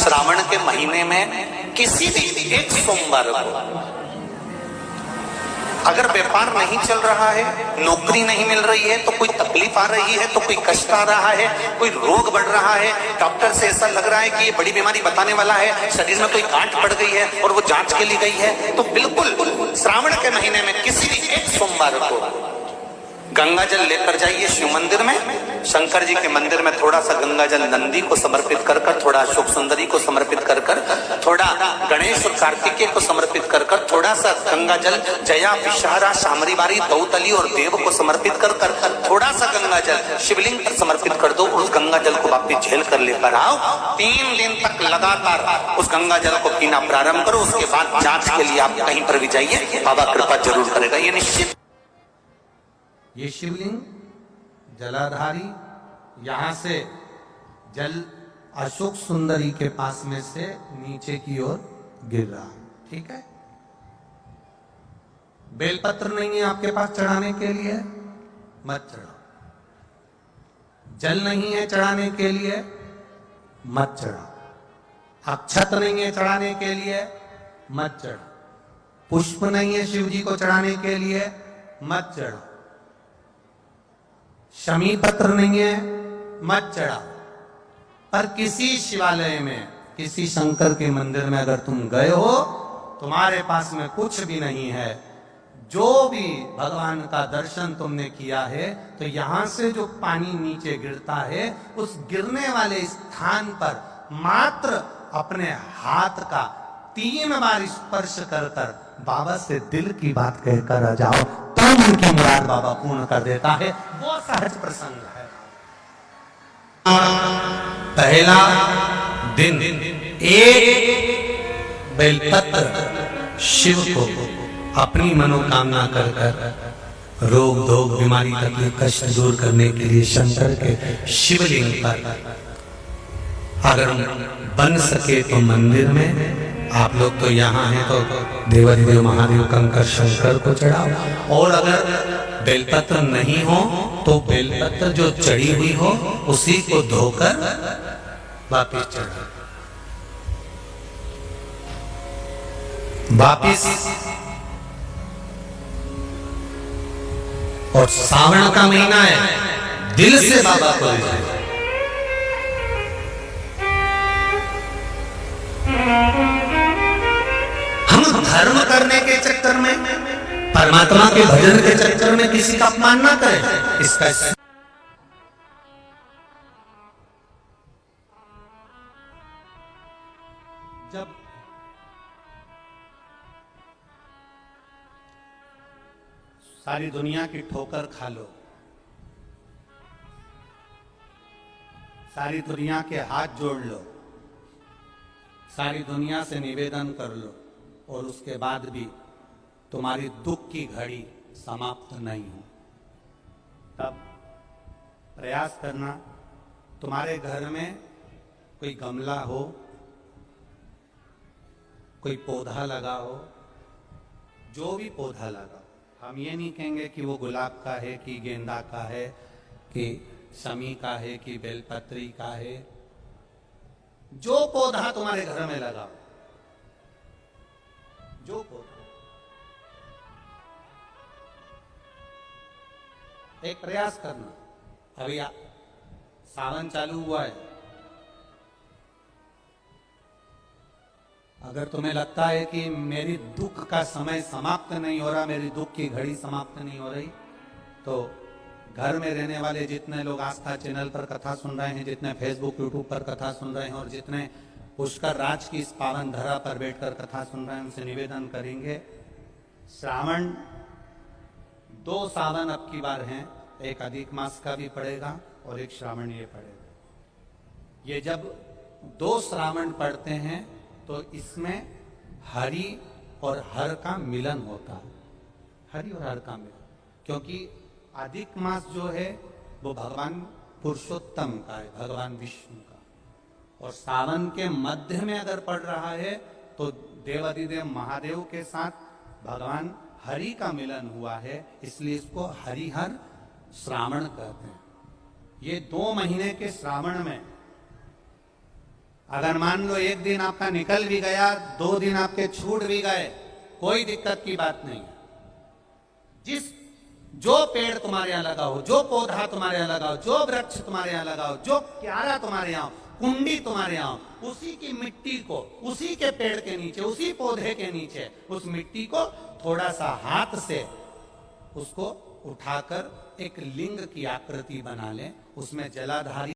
श्रावण के महीने में किसी भी एक सोमवार को अगर व्यापार नहीं चल रहा है, नौकरी नहीं मिल रही है, तो कोई तकलीफ आ रही है, तो कोई कष्ट आ रहा है, कोई रोग बढ़ रहा है, डॉक्टर से ऐसा लग रहा है कि ये बड़ी बीमारी बताने वाला है, शरीर में कोई गांठ पड़ गई है और वो जांच के लिए गई है, तो बिल्कुल श्रावण के महीने में किसी भी एक सोमवार को गंगा जल लेकर जाइए शिव मंदिर में, शंकर जी के मंदिर में थोड़ा सा गंगा जल नंदी को समर्पित कर कर, थोड़ा अशोक सुंदरी को समर्पित कर कर, थोड़ा गणेश और कार्तिकेय को समर्पित कर कर, थोड़ा सा गंगा जल जया विषहारा शामरी बारी दौतली और देव को समर्पित कर कर, थोड़ा सा गंगा जल शिवलिंग पर समर्पित कर दो। उस गंगा जल को वापिस झेल कर लेकर आओ। 3 दिन तक लगातार उस गंगा जल को पीना प्रारंभ करो। उसके बाद जांच के लिए आप कहीं पर भी जाइए, बाबा कृपा जरूर करेगा, ये निश्चित। ये शिवलिंग जलाधारी, यहां से जल अशोक सुंदरी के पास में से नीचे की ओर गिर रहा, ठीक है। बेलपत्र नहीं है आपके पास चढ़ाने के लिए, मत चढ़ाओ। जल नहीं है चढ़ाने के लिए, मत चढ़ाओ। अक्षत नहीं है चढ़ाने के लिए, मत चढ़ाओ। पुष्प नहीं है शिव जी को चढ़ाने के लिए, मत चढ़ाओ। शमी पत्र नहीं है, मत चढ़ाओ। पर किसी शिवालय में, किसी शंकर के मंदिर में अगर तुम गए हो, तुम्हारे पास में कुछ भी नहीं है, जो भी भगवान का दर्शन तुमने किया है, तो यहां से जो पानी नीचे गिरता है, उस गिरने वाले स्थान पर मात्र अपने हाथ का 3 बार स्पर्श कर कर बाबा से दिल की बात कहकर आ जाओ, तब उनकी मुराद बाबा पूर्ण कर देता है। वो सहज प्रसंग है। पहला दिन एक बेलपत्र शिव को अपनी मनोकामना कर कर, रोग धोग बीमारी तकलीफ कष्ट दूर करने के लिए शंकर के शिवलिंग पर अगर बन सके तो मंदिर में, आप लोग तो यहाँ हैं तो देवाधिदेव महादेव कंकर शंकर को चढ़ाओ। और अगर बेलपत्र नहीं हो तो बेलपत्र जो चढ़ी हुई हो उसी को धोकर वापिस चढ़ाओ। वापिस। और सावन का महीना है, दिल से बाबा को ले जाए। हम धर्म करने के चक्कर में, परमात्मा के भजन के चक्कर में किसी का अपमान ना करें। इसका जब सारी दुनिया की ठोकर खा लो, सारी दुनिया के हाथ जोड़ लो, सारी दुनिया से निवेदन कर लो, और उसके बाद भी तुम्हारी दुख की घड़ी समाप्त नहीं हो, तब प्रयास करना तुम्हारे घर में कोई गमला हो, कोई पौधा लगा हो, जो भी पौधा लगा, हम ये नहीं कहेंगे कि वो गुलाब का है कि गेंदा का है कि शमी का है कि बेलपत्री का है, जो पौधा तुम्हारे घर में लगा, जो पौधा, एक प्रयास करना। अभी सावन चालू हुआ है, अगर तुम्हें लगता है कि मेरी दुख का समय समाप्त नहीं हो रहा, मेरी दुख की घड़ी समाप्त नहीं हो रही, तो घर में रहने वाले जितने लोग आस्था चैनल पर कथा सुन रहे हैं, जितने फेसबुक यूट्यूब पर कथा सुन रहे हैं, और जितने पुष्कर राज की इस पावन धरा पर बैठकर कथा सुन रहे हैं, उनसे निवेदन करेंगे, श्रावण 2 सावन अब की बार हैं, एक अधिक मास का भी पड़ेगा और एक श्रावण ये पड़ेगा। ये जब 2 श्रावण पड़ते हैं तो इसमें हरि और हर का मिलन होता है, हरि और हर का मिलन, क्योंकि अधिक मास जो है वो भगवान पुरुषोत्तम का है, भगवान विष्णु का, और सावन के मध्य में अगर पड़ रहा है तो देवाधिदेव महादेव के साथ भगवान हरि का मिलन हुआ है, इसलिए इसको हरिहर श्रावण कहते हैं। ये 2 महीने के श्रावण में अगर मान लो एक दिन आपका निकल भी गया, 2 दिन आपके छूट भी गए, कोई दिक्कत की बात नहीं है। जो पेड़ तुम्हारे यहां लगा हो, जो पौधा तुम्हारे यहां लगा हो, जो वृक्ष तुम्हारे यहां लगा हो, जो क्यारा तुम्हारे यहां, कुंडी तुम्हारे यहां, उसी की मिट्टी को, उसी के पेड़ के नीचे, उसी पौधे के नीचे, उस मिट्टी को थोड़ा सा हाथ से उसको उठाकर एक लिंग की आकृति बना लें, उसमें जलाधारी